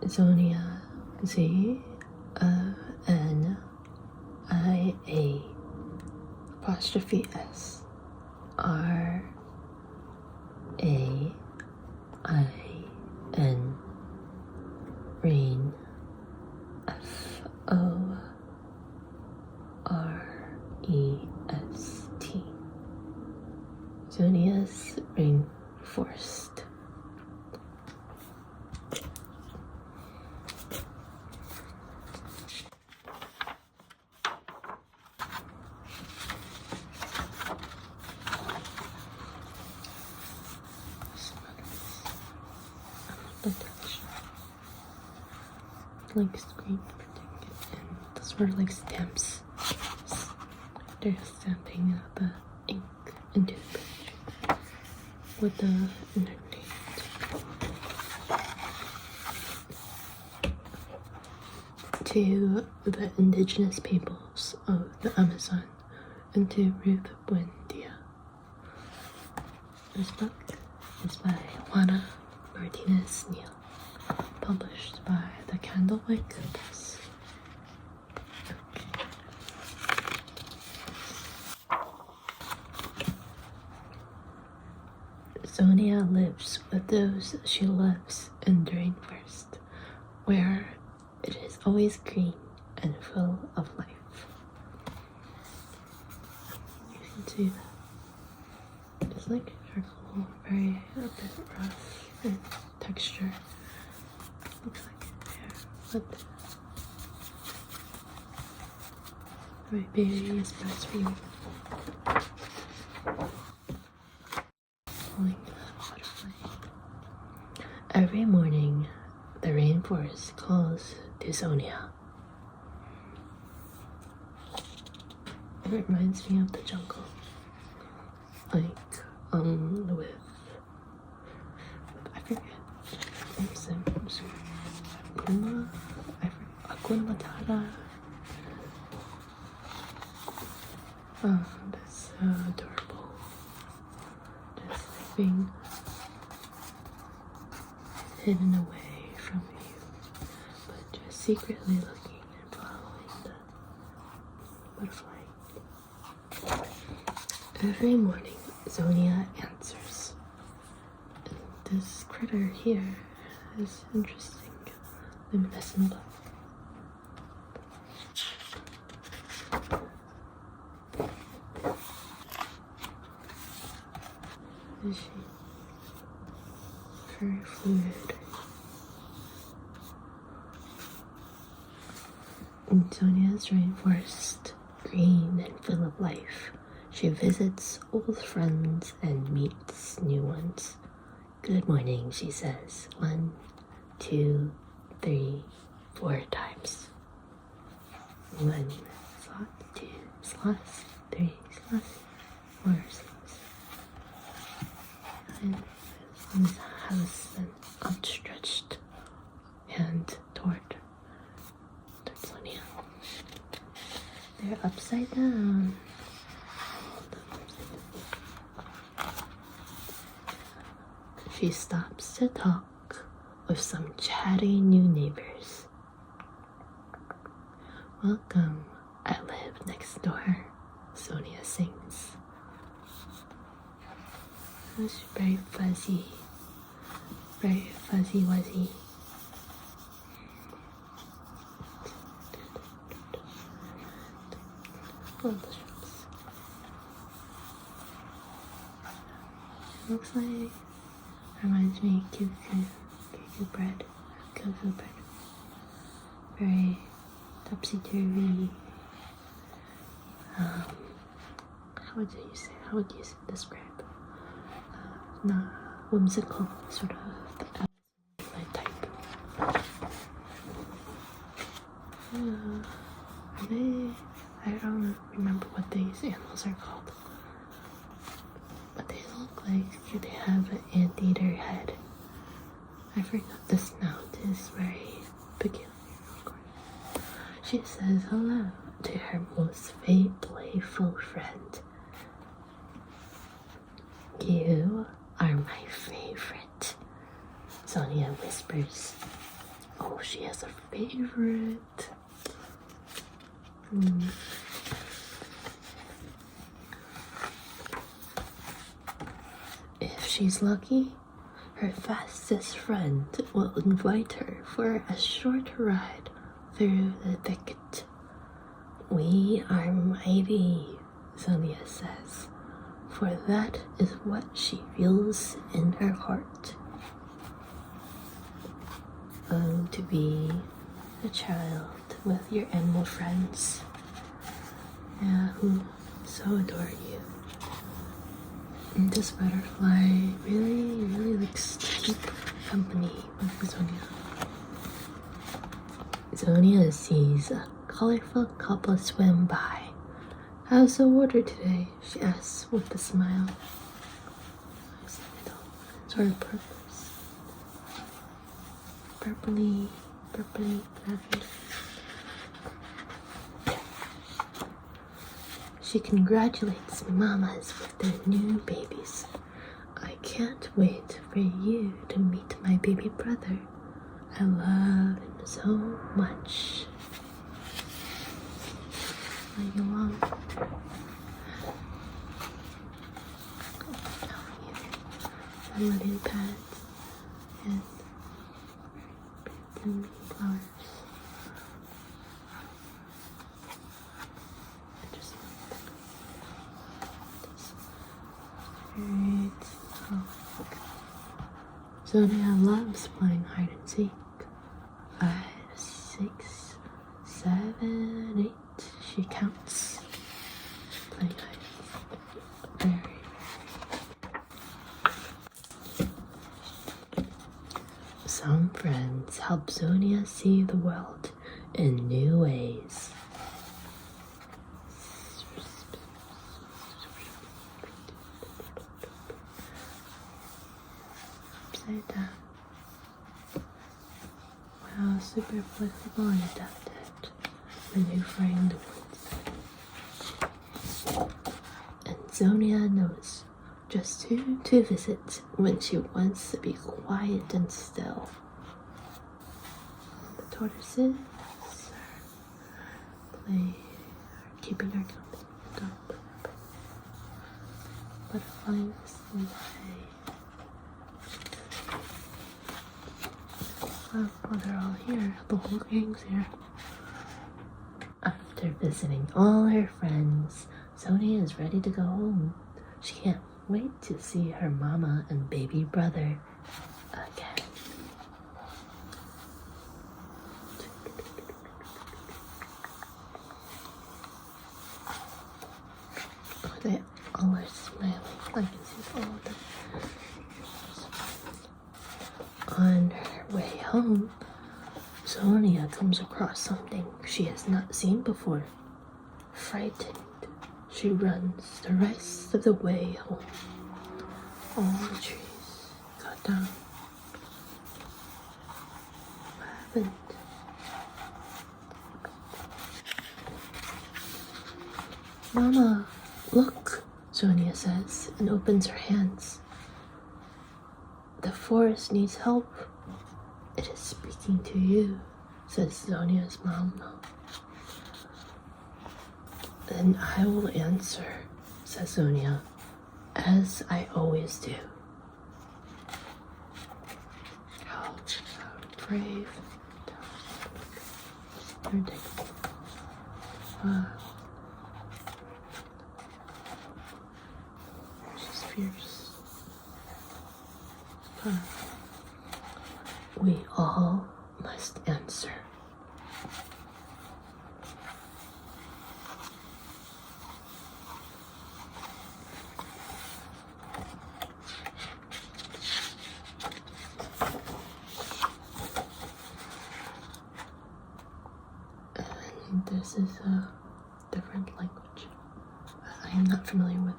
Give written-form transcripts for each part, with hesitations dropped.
Zonia, Z-O-N-I-A apostrophe S R-A-I-N Rain F-O-R-E-S-T. Zonia's Rainforest. Like screen printing and those were like stamps. They're stamping the ink into the page with the underneath. To the indigenous peoples of the Amazon and to Ruth Buendia. This book is by Juana Martinez-Neal, published by the Candlewick Press. Okay. Zonia lives with those she loves in the rainforest, where it is always green and full of life. You can see that. It's like charcoal, very a bit rough in texture. Looks like hair, but my baby is breastfeeding. Pulling the butterfly. Every morning, the rainforest calls to Zonia. It reminds me of the jungle, like with I forget. Puma, Hakuna Matata. Oh, that's so adorable. Just like being hidden away from you, but just secretly looking and following the butterfly. Every morning, Zonia answers. And this critter here is interesting. Luminescent blue. Is she very fluid? In Zonia's rainforest, green and full of life, she visits old friends and meets new ones. Good morning, she says. 1, 2, 3, 4 times. 1 sloth, 2 sloths, 3 sloths, 4 sloths. And this has an outstretched hand toward Zonia. They're upside down. She stops to talk with some chatty new neighbors. Welcome, I live next door, Zonia sings. It's very fuzzy wuzzy. Oh, the shrubs. It looks like reminds me of cuckoo bread. Very topsy-turvy. How would you describe? Not whimsical, sort of type. I don't remember what these animals are called. But they look like they have an anteater head. I forgot the snout is very peculiar, of course. She says hello to her most playful friend. You are my favorite, Zonia whispers. Oh, she has a favorite. If she's lucky, her fastest friend will invite her for a short ride through the thicket. We are mighty, Zonia says, for that is what she feels in her heart. Oh, to be a child with your animal friends, who so adore you. And this butterfly really likes to keep company with Zonia. Zonia sees a colorful couple swim by. How's the water today? She asks with a smile. Sort of purpose. Purpley. She congratulates mamas with their new babies. I can't wait for you to meet my baby brother. I love him so much. Like a long lily pads and blooming flowers. Zonia loves playing hide and seek. 5, 6, 7, 8. She counts. Playing hide. Very. Some friends help Zonia see the world in new ways. Upside down. Wow, super flexible and adapted. Maneuvering the woods. And Zonia knows just who to visit when she wants to be quiet and still. The tortoises are keeping her company. Butterflies fly. Oh, they're all here. The whole gang's here. After visiting all her friends, Zonia is ready to go home. She can't wait to see her mama and baby brother again. Oh, they all are smiling. I can see all of them. On her way home, Zonia comes across something she has not seen before. Frightened, she runs the rest of the way home. All the trees cut down. What happened? Mama, look, Zonia says and opens her hands. The forest needs help. It is speaking to you, says Zonia's mom. Then I will answer, says Zonia, as I always do. How brave. She's fierce. We all must answer. And this is a different language I am not familiar with.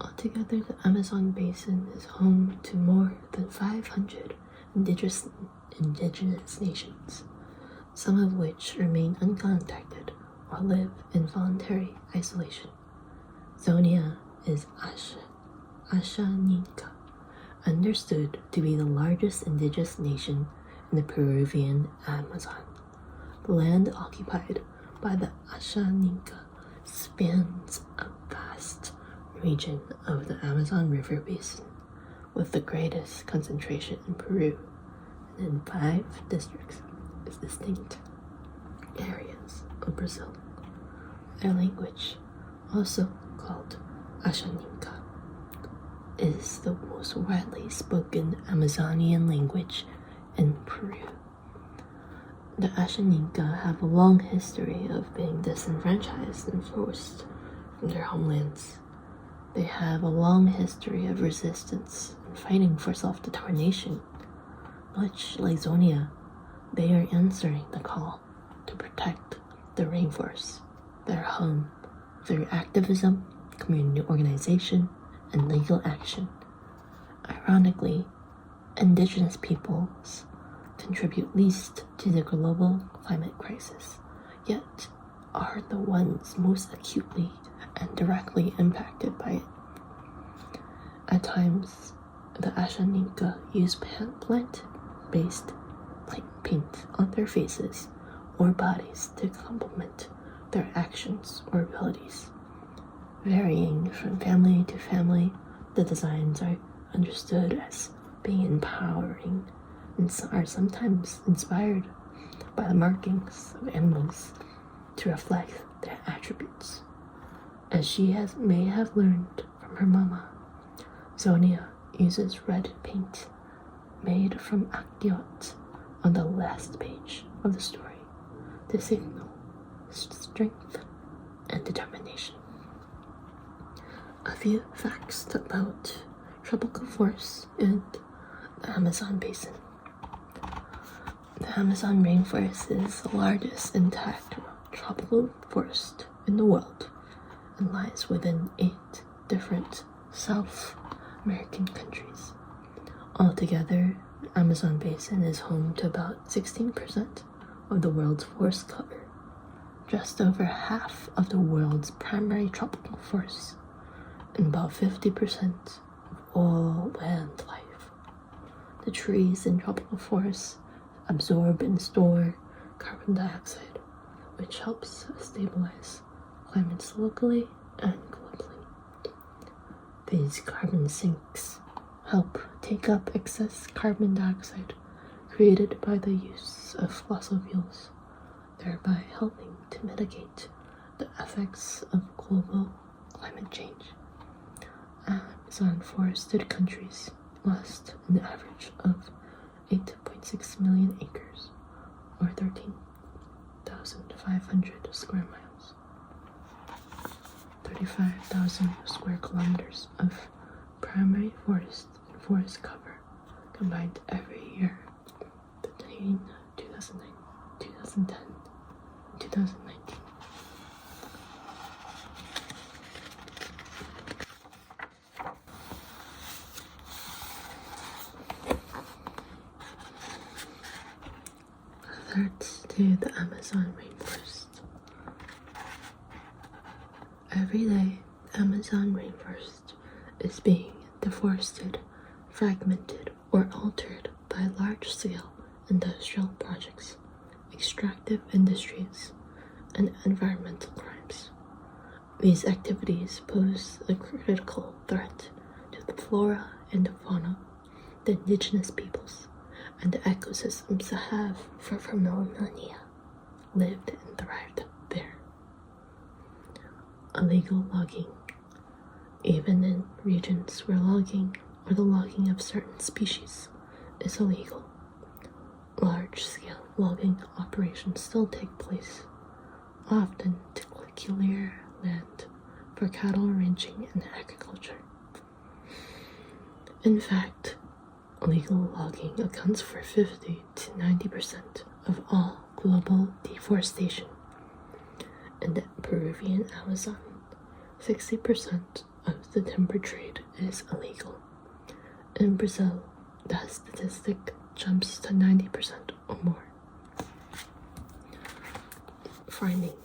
Altogether, the Amazon basin is home to more than 500 indigenous nations, some of which remain uncontacted or live in voluntary isolation. Zonia is Ashaninka, understood to be the largest indigenous nation in the Peruvian Amazon. The land occupied by the Ashaninka spans a vast region of the Amazon River basin, with the greatest concentration in Peru, and in 5 districts as distinct areas of Brazil. Their language, also called Ashaninka, is the most widely spoken Amazonian language in Peru. The Ashaninka have a long history of being disenfranchised and forced from their homelands. They have a long history of resistance and fighting for self-determination. Much like Zonia, they are answering the call to protect the rainforest, their home, through activism, community organization, and legal action. Ironically, indigenous peoples contribute least to the global climate crisis, yet are the ones most acutely and directly impacted by it. At times, the Ashaninka use plant-based paint on their faces or bodies to complement their actions or abilities. Varying from family to family, the designs are understood as being empowering and are sometimes inspired by the markings of animals to reflect their attributes. As she may have learned from her mama, Zonia uses red paint made from akyot on the last page of the story to signal strength and determination. A few facts about tropical forests and the Amazon basin. The Amazon rainforest is the largest intact tropical forest in the world and lies within 8 different South American countries. Altogether, the Amazon basin is home to about 16% of the world's forest cover, just over half of the world's primary tropical forests, and about 50% of all land life. The trees in tropical forests absorb and store carbon dioxide, which helps stabilize climates locally and globally. These carbon sinks help take up excess carbon dioxide created by the use of fossil fuels, thereby helping to mitigate the effects of global climate change. Amazon forested countries last an average of 8.6 million acres, or 13,500 square miles, 35,000 square kilometers of primary forest and forest cover combined every year between 2009, 2010, and 2019. Threats to the Amazon rainforest. Every day, the Amazon rainforest is being deforested, fragmented, or altered by large-scale industrial projects, extractive industries, and environmental crimes. These activities pose a critical threat to the flora and the fauna, the indigenous peoples, and the ecosystems that have for millennia lived and thrived there. Illegal logging. Even in regions where logging or the logging of certain species is illegal, large-scale logging operations still take place, often to clear land for cattle ranching and agriculture. In fact, illegal logging accounts for 50 to 90% of all global deforestation. In the Peruvian Amazon, 60% of the timber trade is illegal. In Brazil, that statistic jumps to 90% or more. Farming,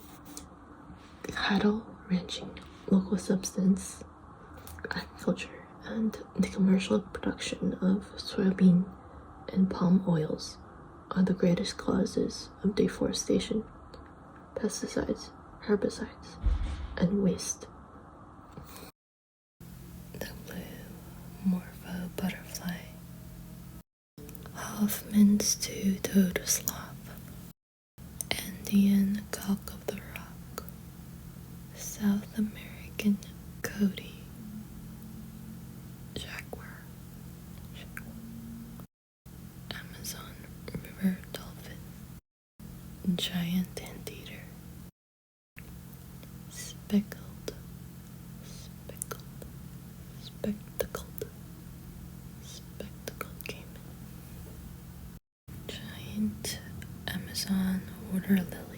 cattle ranching, local subsistence agriculture, and the commercial production of soybean and palm oils are the greatest causes of deforestation, pesticides, herbicides, and waste. The blue morpho butterfly, Hoffman's two-toed sloth, Andean cock of the rock, South American coati, jaguar, Amazon river dolphin, giant anteater, speckled, spectacled caiman, giant Amazon water lily,